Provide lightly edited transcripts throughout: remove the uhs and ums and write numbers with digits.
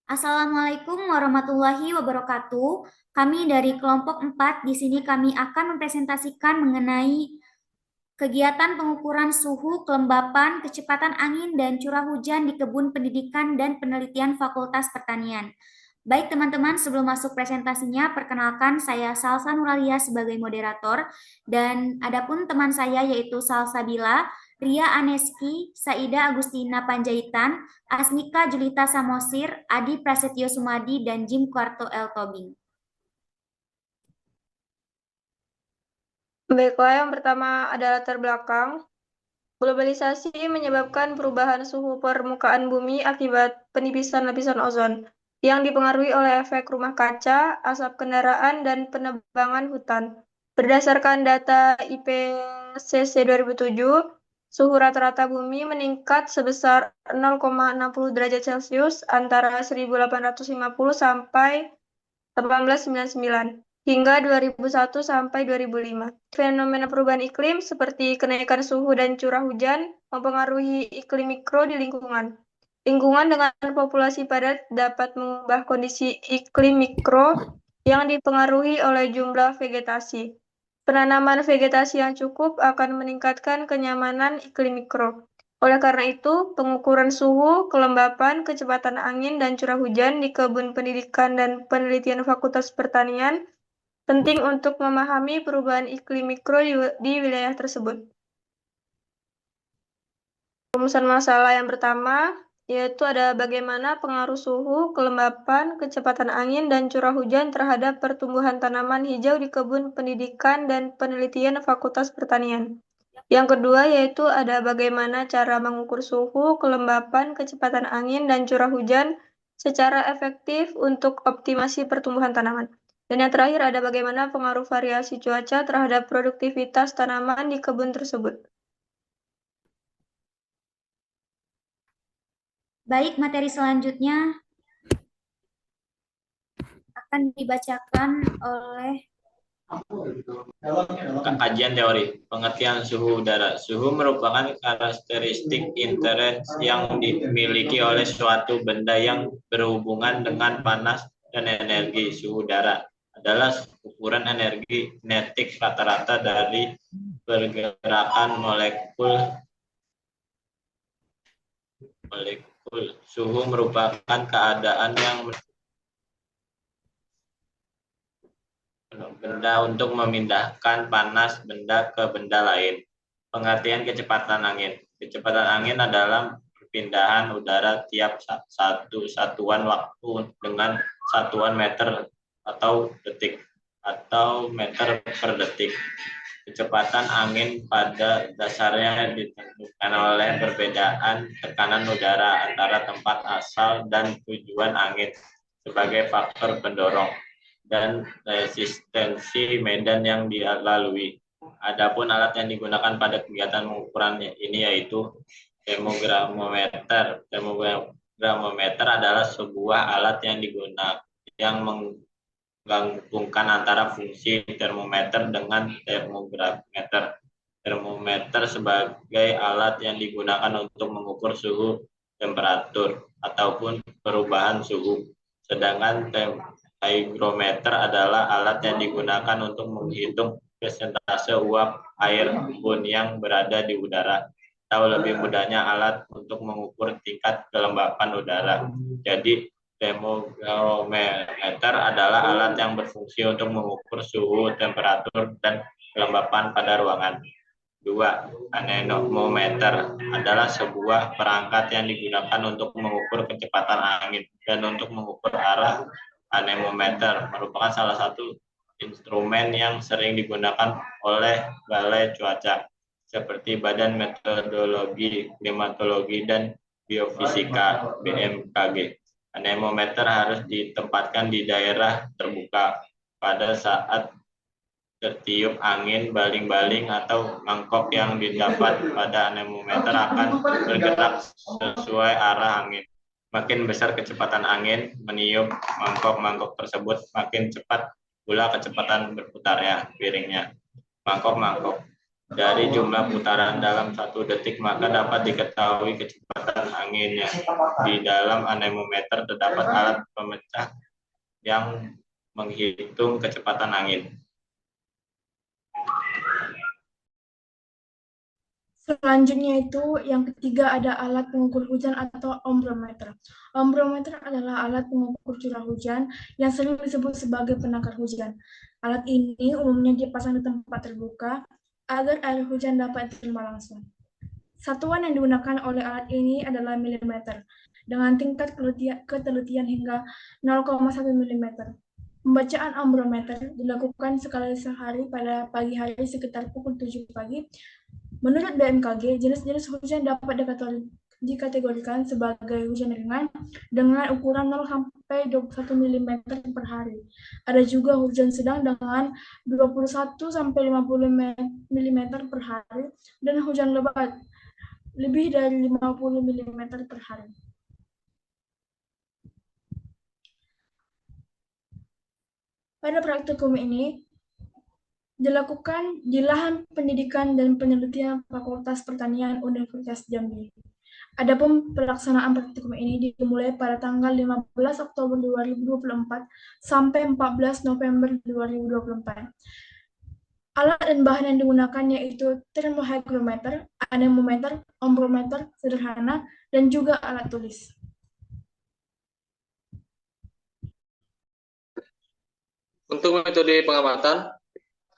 Assalamualaikum warahmatullahi wabarakatuh. Kami dari kelompok 4 di sini kami akan mempresentasikan mengenai kegiatan pengukuran suhu, kelembapan, kecepatan angin, dan curah hujan di Kebun Pendidikan dan Penelitian Fakultas Pertanian. Baik teman-teman, sebelum masuk presentasinya, perkenalkan saya Salsa Nuralia sebagai moderator dan adapun teman saya yaitu Salsabila, Ria Aneski, Saida Agustina Panjaitan, Asnika Julita Samosir, Adi Prasetyo Sumadi, dan Jim Kuarto L. Tobing. Baiklah, yang pertama ada latar belakang. Globalisasi menyebabkan perubahan suhu permukaan bumi akibat penipisan lapisan ozon yang dipengaruhi oleh efek rumah kaca, asap kendaraan, dan penebangan hutan. Berdasarkan data IPCC 2007, suhu rata-rata bumi meningkat sebesar 0,60 derajat Celcius antara 1850 sampai 1899 hingga 2001 sampai 2005. Fenomena perubahan iklim seperti kenaikan suhu dan curah hujan mempengaruhi iklim mikro di lingkungan. Lingkungan dengan populasi padat dapat mengubah kondisi iklim mikro yang dipengaruhi oleh jumlah vegetasi. Penanaman vegetasi yang cukup akan meningkatkan kenyamanan iklim mikro. Oleh karena itu, pengukuran suhu, kelembapan, kecepatan angin, dan curah hujan di Kebun Pendidikan dan Penelitian Fakultas Pertanian penting untuk memahami perubahan iklim mikro di wilayah tersebut. Rumusan masalah yang pertama yaitu ada bagaimana pengaruh suhu, kelembapan, kecepatan angin, dan curah hujan terhadap pertumbuhan tanaman hijau di Kebun Pendidikan dan Penelitian Fakultas Pertanian. Yang kedua yaitu ada bagaimana cara mengukur suhu, kelembapan, kecepatan angin, dan curah hujan secara efektif untuk optimasi pertumbuhan tanaman. Dan yang terakhir ada bagaimana pengaruh variasi cuaca terhadap produktivitas tanaman di kebun tersebut. Baik, materi selanjutnya akan dibacakan oleh Kajian teori, pengertian suhu udara. Suhu merupakan karakteristik inherent yang dimiliki oleh suatu benda yang berhubungan dengan panas dan energi. Suhu udara adalah ukuran energi kinetik rata-rata dari pergerakan molekul. Suhu merupakan keadaan yang benda untuk memindahkan panas benda ke benda lain. Pengertian kecepatan angin. Kecepatan angin adalah perpindahan udara tiap satu satuan waktu dengan satuan meter atau detik atau meter per detik. Kecepatan angin pada dasarnya ditentukan oleh perbedaan tekanan udara antara tempat asal dan tujuan angin sebagai faktor pendorong dan resistensi medan yang dilalui. Adapun alat yang digunakan pada kegiatan pengukuran ini yaitu termogramometer. Termogramometer adalah sebuah alat yang digunakan yang menggabungkan antara fungsi termometer dengan termogrameter. Termometer sebagai alat yang digunakan untuk mengukur suhu, temperatur, ataupun perubahan suhu. Sedangkan hygrometer adalah alat yang digunakan untuk menghitung persentase uap air pun yang berada di udara. Atau lebih mudahnya alat untuk mengukur tingkat kelembapan udara. Jadi termometer adalah alat yang berfungsi untuk mengukur suhu, temperatur, dan kelembapan pada ruangan. 2. Anemometer adalah sebuah perangkat yang digunakan untuk mengukur kecepatan angin dan untuk mengukur arah. Anemometer merupakan salah satu instrumen yang sering digunakan oleh balai cuaca seperti Badan Meteorologi, Klimatologi, dan Biofisika (BMKG). Anemometer harus ditempatkan di daerah terbuka pada saat tertiup angin. Baling-baling atau mangkok yang didapat pada anemometer akan bergerak sesuai arah angin. Makin besar kecepatan angin meniup mangkok-mangkok tersebut, makin cepat pula kecepatan berputarnya piringnya. Mangkok-mangkok dari jumlah putaran dalam 1 detik, maka dapat diketahui kecepatan anginnya. Di dalam anemometer terdapat alat pemecah yang menghitung kecepatan angin. Selanjutnya itu yang ketiga ada alat pengukur hujan atau ombrometer. Ombrometer adalah alat pengukur curah hujan yang sering disebut sebagai penakar hujan. Alat ini umumnya dipasang di tempat terbuka agar air hujan dapat diterima langsung. Satuan yang digunakan oleh alat ini adalah milimeter dengan tingkat ketelitian hingga 0,1 mm. Pembacaan ombrometer dilakukan sekali sehari pada pagi hari sekitar pukul 7 pagi. Menurut BMKG, jenis-jenis hujan dapat dikategorikan sebagai hujan ringan dengan ukuran 0 sampai 21 mm per hari. Ada juga hujan sedang dengan 21 sampai 50 mm per hari dan hujan lebat lebih dari 50 mm per hari. Pada praktikum ini dilakukan di lahan pendidikan dan penelitian Fakultas Pertanian Universitas Jambi. Adapun pelaksanaan praktikum ini dimulai pada tanggal 15 Oktober 2024 sampai 14 November 2024. Alat dan bahan yang digunakan yaitu termohygrometer, anemometer, ombrometer sederhana, dan juga alat tulis. Untuk metode pengamatan,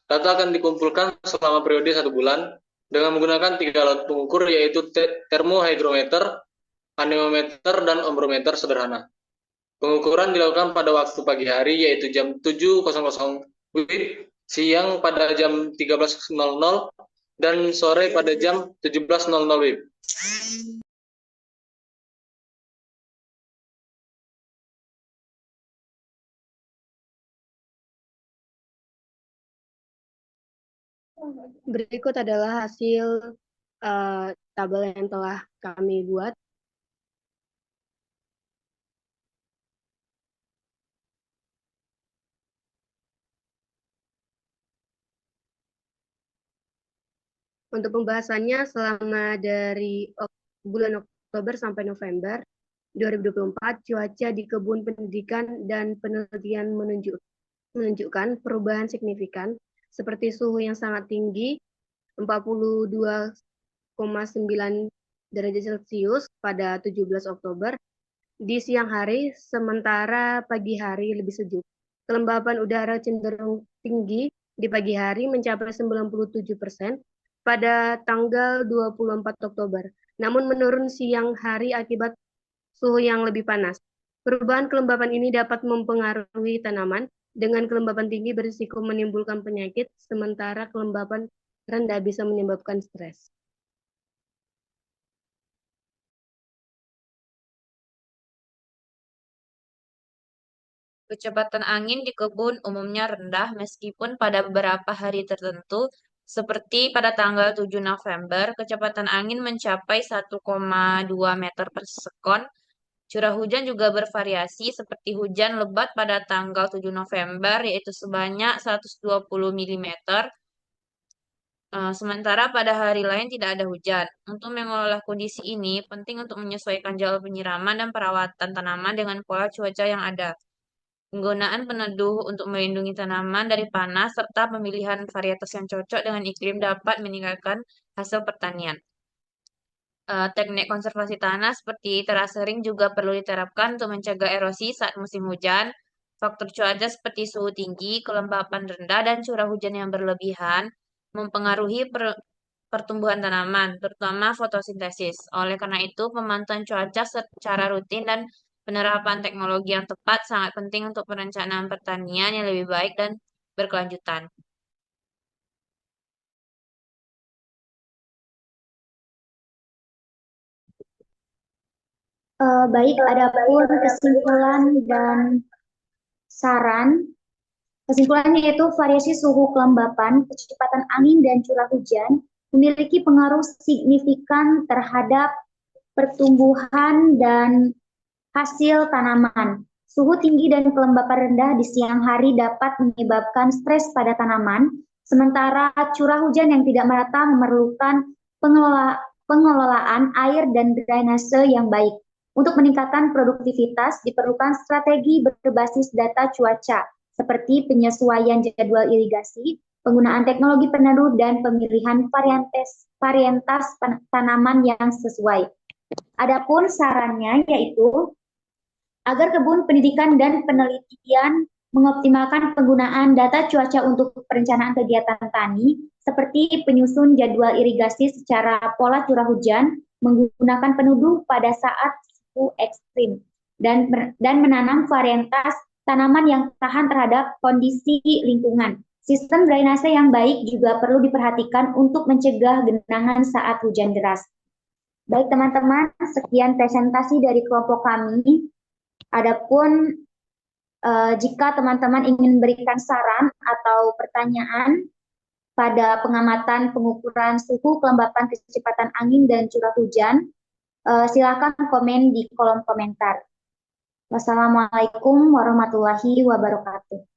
data akan dikumpulkan selama periode 1 bulan dengan menggunakan 3 alat pengukur yaitu termohygrometer, anemometer, dan ombrometer sederhana. Pengukuran dilakukan pada waktu pagi hari yaitu jam 7.00 WIB, siang pada jam 13.00, dan sore pada jam 17.00 WIB. Berikut adalah hasil tabel yang telah kami buat. Untuk pembahasannya selama dari bulan Oktober sampai November 2024, cuaca di kebun pendidikan dan penelitian menunjukkan perubahan signifikan seperti suhu yang sangat tinggi 42,9 derajat Celcius pada 17 Oktober di siang hari, sementara pagi hari lebih sejuk. Kelembapan udara cenderung tinggi di pagi hari mencapai 97% pada tanggal 24 Oktober, namun menurun siang hari akibat suhu yang lebih panas. Perubahan kelembapan ini dapat mempengaruhi tanaman. Dengan kelembapan tinggi berisiko menimbulkan penyakit, sementara kelembapan rendah bisa menyebabkan stres. Kecepatan angin di kebun umumnya rendah meskipun pada beberapa hari tertentu, seperti pada tanggal 7 November, kecepatan angin mencapai 1,2 meter per sekon. Curah hujan juga bervariasi seperti hujan lebat pada tanggal 7 November yaitu sebanyak 120 mm. Sementara pada hari lain tidak ada hujan. Untuk mengelola kondisi ini, penting untuk menyesuaikan jadwal penyiraman dan perawatan tanaman dengan pola cuaca yang ada. Penggunaan peneduh untuk melindungi tanaman dari panas serta pemilihan varietas yang cocok dengan iklim dapat meningkatkan hasil pertanian. Teknik konservasi tanah seperti terasering juga perlu diterapkan untuk mencegah erosi saat musim hujan. Faktor cuaca seperti suhu tinggi, kelembapan rendah, dan curah hujan yang berlebihan mempengaruhi pertumbuhan tanaman, terutama fotosintesis. Oleh karena itu, pemantauan cuaca secara rutin dan penerapan teknologi yang tepat sangat penting untuk perencanaan pertanian yang lebih baik dan berkelanjutan. Baik, adapun kesimpulan dan saran. Kesimpulannya yaitu variasi suhu kelembapan, kecepatan angin, dan curah hujan memiliki pengaruh signifikan terhadap pertumbuhan dan hasil tanaman. Suhu tinggi dan kelembapan rendah di siang hari dapat menyebabkan stres pada tanaman, Sementara curah hujan yang tidak merata memerlukan pengelolaan air dan drainase yang baik. Untuk meningkatkan produktivitas, diperlukan strategi berbasis data cuaca, seperti penyesuaian jadwal irigasi, penggunaan teknologi peneduh, dan pemilihan varietas tanaman yang sesuai. Adapun sarannya yaitu agar kebun pendidikan dan penelitian mengoptimalkan penggunaan data cuaca untuk perencanaan kegiatan tani, seperti penyusun jadwal irigasi secara pola curah hujan, menggunakan peneduh pada saat suhu ekstrim, dan menanam varietas tanaman yang tahan terhadap kondisi lingkungan. Sistem drainase yang baik juga perlu diperhatikan untuk mencegah genangan saat hujan deras. Baik teman-teman, sekian presentasi dari kelompok kami. Adapun jika teman-teman ingin memberikan saran atau pertanyaan pada pengamatan pengukuran suhu, kelembapan, kecepatan angin, dan curah hujan, silakan komen di kolom komentar. Wassalamualaikum warahmatullahi wabarakatuh.